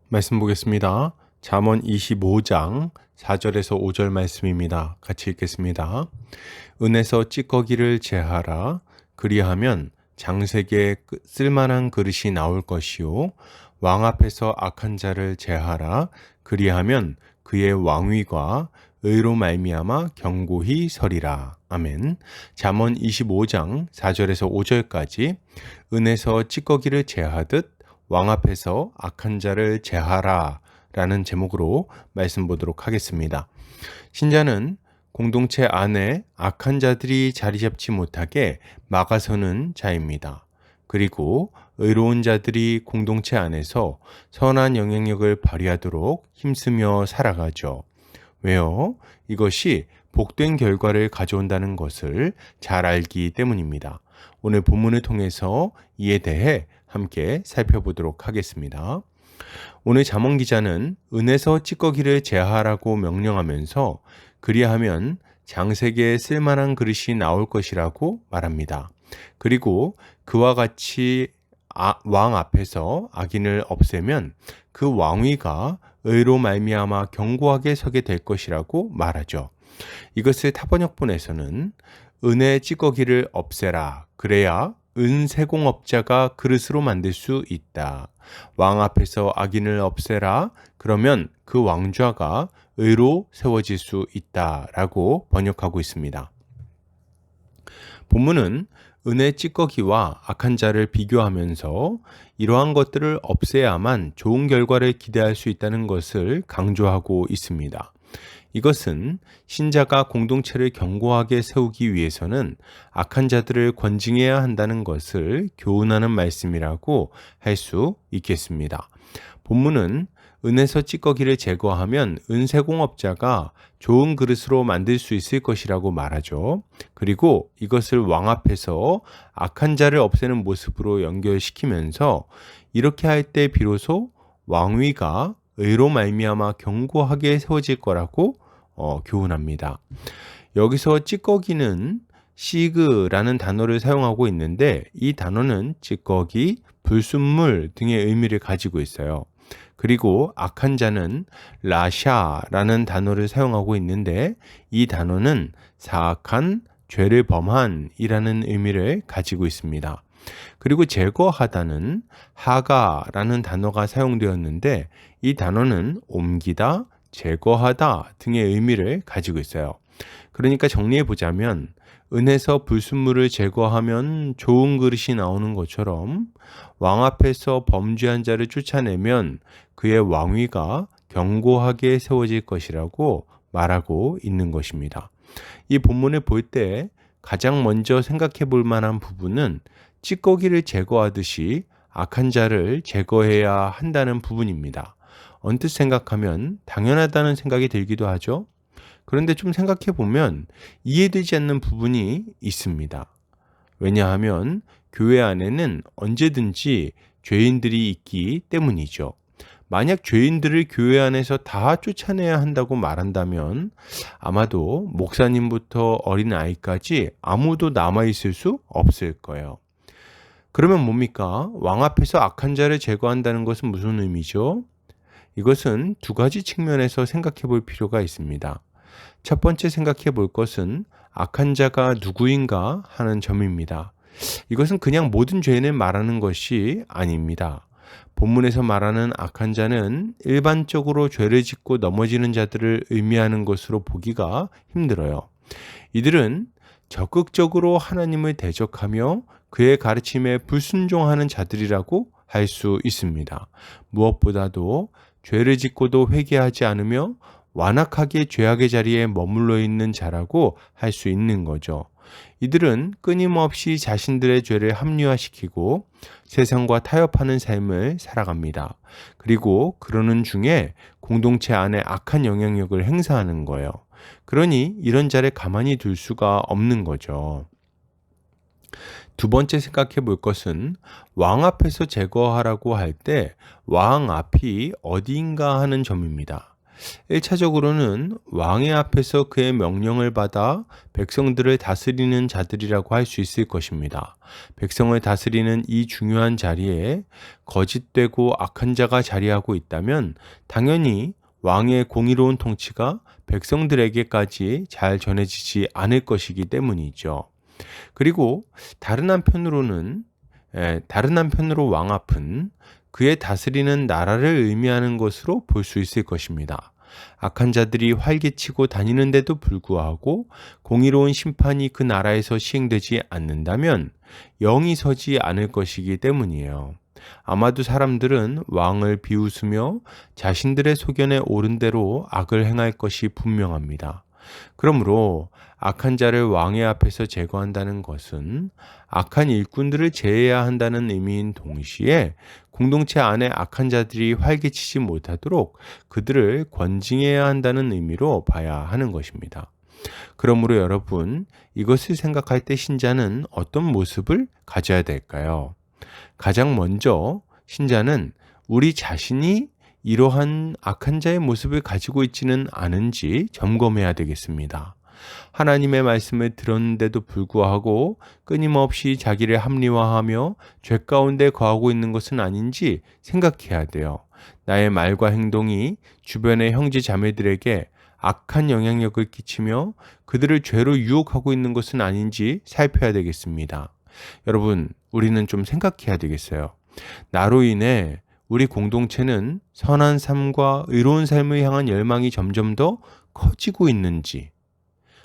말씀 보겠습니다. 잠언 25장 4절에서 5절 말씀입니다. 같이 읽겠습니다. 은에서 찌꺼기를 제하라. 그리하면 장색에 쓸만한 그릇이 나올 것이요. 왕 앞에서 악한 자를 제하라. 그리하면 그의 왕위가 의로 말미암아 견고히 서리라. 아멘. 잠언 25장 4절에서 5절까지 은에서 찌꺼기를 제하듯 왕 앞에서 악한 자를 제하라 라는 제목으로 말씀 보도록 하겠습니다. 신자는 공동체 안에 악한 자들이 자리 잡지 못하게 막아서는 자입니다. 그리고 의로운 자들이 공동체 안에서 선한 영향력을 발휘하도록 힘쓰며 살아가죠. 왜요? 이것이 복된 결과를 가져온다는 것을 잘 알기 때문입니다. 오늘 본문을 통해서 이에 대해 함께 살펴보도록 하겠습니다. 오늘 잠언 기자는 은에서 찌꺼기를 제하라고 명령하면서 그리하면 장색에 쓸만한 그릇이 나올 것이라고 말합니다. 그리고 그와 같이 왕 앞에서 악인을 없애면 그 왕위가 의로 말미암아 견고하게 서게 될 것이라고 말하죠. 이것을 타번역본에서는 은의 찌꺼기를 없애라. 그래야 은세공업자가 그릇으로 만들 수 있다. 왕 앞에서 악인을 없애라. 그러면 그 왕좌가 의로 세워질 수 있다. 라고 번역하고 있습니다. 본문은 은의 찌꺼기와 악한 자를 비교하면서 이러한 것들을 없애야만 좋은 결과를 기대할 수 있다는 것을 강조하고 있습니다. 이것은 신자가 공동체를 견고하게 세우기 위해서는 악한 자들을 권징해야 한다는 것을 교훈하는 말씀이라고 할 수 있겠습니다. 본문은 은에서 찌꺼기를 제거하면 은세공업자가 좋은 그릇으로 만들 수 있을 것이라고 말하죠. 그리고 이것을 왕 앞에서 악한 자를 없애는 모습으로 연결시키면서 이렇게 할 때 비로소 왕위가 의로 말미암아 견고하게 세워질 거라고 교훈합니다. 여기서 찌꺼기는 시그라는 단어를 사용하고 있는데 이 단어는 찌꺼기, 불순물 등의 의미를 가지고 있어요. 그리고 악한 자는 라샤라는 단어를 사용하고 있는데 이 단어는 사악한, 죄를 범한 이라는 의미를 가지고 있습니다. 그리고 제거하다는 하가라는 단어가 사용되었는데 이 단어는 옮기다, 제거하다 등의 의미를 가지고 있어요. 그러니까 정리해 보자면 은에서 불순물을 제거하면 좋은 그릇이 나오는 것처럼 왕 앞에서 범죄한 자를 쫓아내면 그의 왕위가 견고하게 세워질 것이라고 말하고 있는 것입니다. 이 본문을 볼 때 가장 먼저 생각해 볼 만한 부분은 찌꺼기를 제거하듯이 악한 자를 제거해야 한다는 부분입니다. 언뜻 생각하면 당연하다는 생각이 들기도 하죠. 그런데 좀 생각해 보면 이해되지 않는 부분이 있습니다. 왜냐하면 교회 안에는 언제든지 죄인들이 있기 때문이죠. 만약 죄인들을 교회 안에서 다 쫓아내야 한다고 말한다면 아마도 목사님부터 어린아이까지 아무도 남아있을 수 없을 거예요. 그러면 뭡니까? 왕 앞에서 악한 자를 제거한다는 것은 무슨 의미죠? 이것은 두 가지 측면에서 생각해 볼 필요가 있습니다. 첫 번째 생각해 볼 것은 악한 자가 누구인가 하는 점입니다. 이것은 그냥 모든 죄인을 말하는 것이 아닙니다. 본문에서 말하는 악한 자는 일반적으로 죄를 짓고 넘어지는 자들을 의미하는 것으로 보기가 힘들어요. 이들은 적극적으로 하나님을 대적하며 그의 가르침에 불순종하는 자들이라고 할 수 있습니다. 무엇보다도 죄를 짓고도 회개하지 않으며 완악하게 죄악의 자리에 머물러 있는 자라고 할 수 있는 거죠. 이들은 끊임없이 자신들의 죄를 합리화시키고 세상과 타협하는 삶을 살아갑니다. 그리고 그러는 중에 공동체 안에 악한 영향력을 행사하는 거예요. 그러니 이런 자를 가만히 둘 수가 없는 거죠. 두 번째 생각해 볼 것은 왕 앞에서 제거하라고 할 때 왕 앞이 어디인가 하는 점입니다. 1차적으로는 왕의 앞에서 그의 명령을 받아 백성들을 다스리는 자들이라고 할 수 있을 것입니다. 백성을 다스리는 이 중요한 자리에 거짓되고 악한 자가 자리하고 있다면 당연히 왕의 공의로운 통치가 백성들에게까지 잘 전해지지 않을 것이기 때문이죠. 그리고 다른 한편으로 왕 앞은 그의 다스리는 나라를 의미하는 것으로 볼 수 있을 것입니다. 악한 자들이 활개치고 다니는데도 불구하고 공의로운 심판이 그 나라에서 시행되지 않는다면 영이 서지 않을 것이기 때문이에요. 아마도 사람들은 왕을 비웃으며 자신들의 소견에 옳은 대로 악을 행할 것이 분명합니다. 그러므로 악한 자를 왕의 앞에서 제거한다는 것은 악한 일꾼들을 제해야 한다는 의미인 동시에 공동체 안에 악한 자들이 활개치지 못하도록 그들을 권징해야 한다는 의미로 봐야 하는 것입니다. 그러므로 여러분, 이것을 생각할 때 신자는 어떤 모습을 가져야 될까요? 가장 먼저 신자는 우리 자신이 이러한 악한 자의 모습을 가지고 있지는 않은지 점검해야 되겠습니다. 하나님의 말씀을 들었는데도 불구하고 끊임없이 자기를 합리화하며 죄 가운데 거하고 있는 것은 아닌지 생각해야 돼요. 나의 말과 행동이 주변의 형제 자매들에게 악한 영향력을 끼치며 그들을 죄로 유혹하고 있는 것은 아닌지 살펴야 되겠습니다. 여러분, 우리는 좀 생각해야 되겠어요. 나로 인해 우리 공동체는 선한 삶과 의로운 삶을 향한 열망이 점점 더 커지고 있는지,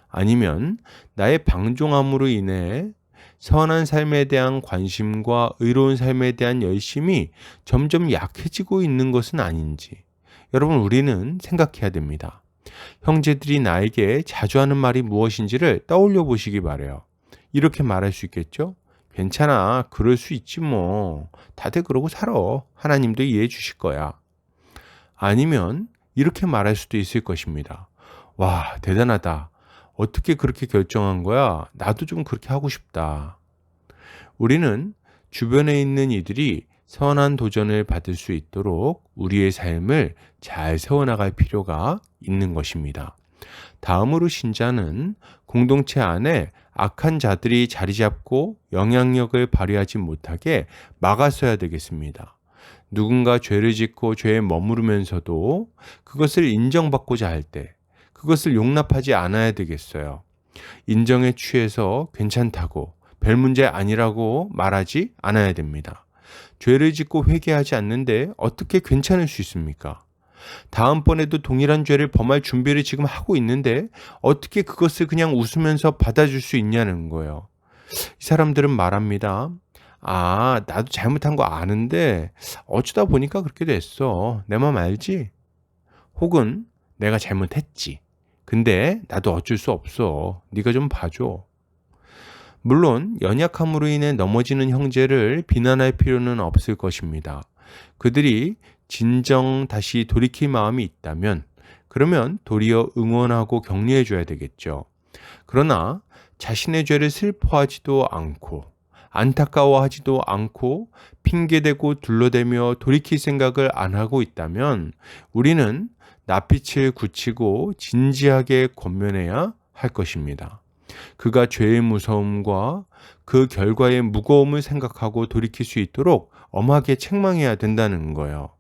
아니면 나의 방종함으로 인해 선한 삶에 대한 관심과 의로운 삶에 대한 열심이 점점 약해지고 있는 것은 아닌지, 여러분, 우리는 생각해야 됩니다. 형제들이 나에게 자주 하는 말이 무엇인지를 떠올려 보시기 바라요. 이렇게 말할 수 있겠죠? 괜찮아, 그럴 수 있지 뭐. 다들 그러고 살아. 하나님도 이해해 주실 거야. 아니면 이렇게 말할 수도 있을 것입니다. 와, 대단하다. 어떻게 그렇게 결정한 거야? 나도 좀 그렇게 하고 싶다. 우리는 주변에 있는 이들이 선한 도전을 받을 수 있도록 우리의 삶을 잘 세워나갈 필요가 있는 것입니다. 다음으로 신자는 공동체 안에 악한 자들이 자리 잡고 영향력을 발휘하지 못하게 막아서야 되겠습니다. 누군가 죄를 짓고 죄에 머무르면서도 그것을 인정받고자 할 때 그것을 용납하지 않아야 되겠어요. 인정에 취해서 괜찮다고, 별 문제 아니라고 말하지 않아야 됩니다. 죄를 짓고 회개하지 않는데 어떻게 괜찮을 수 있습니까? 다음번에도 동일한 죄를 범할 준비를 지금 하고 있는데 어떻게 그것을 그냥 웃으면서 받아줄 수 있냐는 거예요. 이 사람들은 말합니다. 아, 나도 잘못한 거 아는데 어쩌다 보니까 그렇게 됐어. 내 맘 알지? 혹은 내가 잘못했지. 근데 나도 어쩔 수 없어. 네가 좀 봐줘. 물론 연약함으로 인해 넘어지는 형제를 비난할 필요는 없을 것입니다. 그들이 진정 다시 돌이킬 마음이 있다면 그러면 도리어 응원하고 격려해 줘야 되겠죠. 그러나 자신의 죄를 슬퍼하지도 않고 안타까워하지도 않고 핑계대고 둘러대며 돌이킬 생각을 안 하고 있다면 우리는 낯빛을 굳히고 진지하게 권면해야 할 것입니다. 그가 죄의 무서움과 그 결과의 무거움을 생각하고 돌이킬 수 있도록 엄하게 책망해야 된다는 거예요.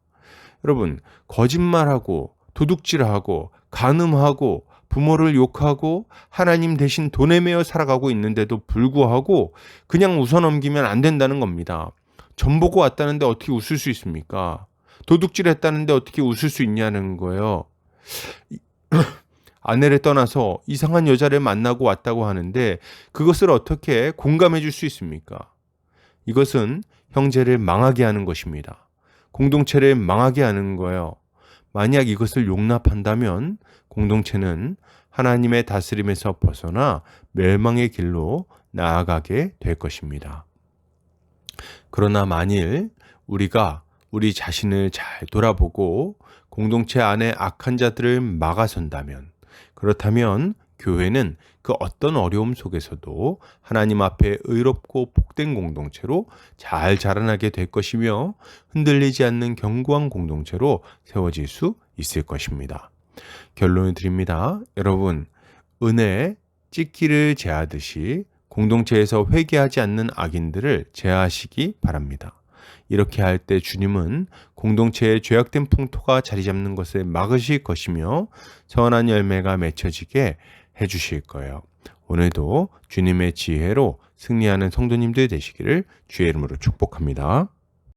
여러분, 거짓말하고 도둑질하고 간음하고 부모를 욕하고 하나님 대신 돈에 매여 살아가고 있는데도 불구하고 그냥 웃어넘기면 안 된다는 겁니다. 점 보고 왔다는데 어떻게 웃을 수 있습니까? 도둑질했다는데 어떻게 웃을 수 있냐는 거예요. 아내를 떠나서 이상한 여자를 만나고 왔다고 하는데 그것을 어떻게 공감해 줄 수 있습니까? 이것은 형제를 망하게 하는 것입니다. 공동체를 망하게 하는 거예요. 만약 이것을 용납한다면 공동체는 하나님의 다스림에서 벗어나 멸망의 길로 나아가게 될 것입니다. 그러나 만일 우리가 우리 자신을 잘 돌아보고 공동체 안에 악한 자들을 막아선다면, 그렇다면 교회는 그 어떤 어려움 속에서도 하나님 앞에 의롭고 복된 공동체로 잘 자라나게 될 것이며 흔들리지 않는 견고한 공동체로 세워질 수 있을 것입니다. 결론을 드립니다. 여러분, 은혜에 찢기를 제하듯이 공동체에서 회개하지 않는 악인들을 제하시기 바랍니다. 이렇게 할 때 주님은 공동체의 죄악된 풍토가 자리 잡는 것을 막으실 것이며 선한 열매가 맺혀지게 해주실 거예요. 오늘도 주님의 지혜로 승리하는 성도님들 되시기를 주의 이름으로 축복합니다.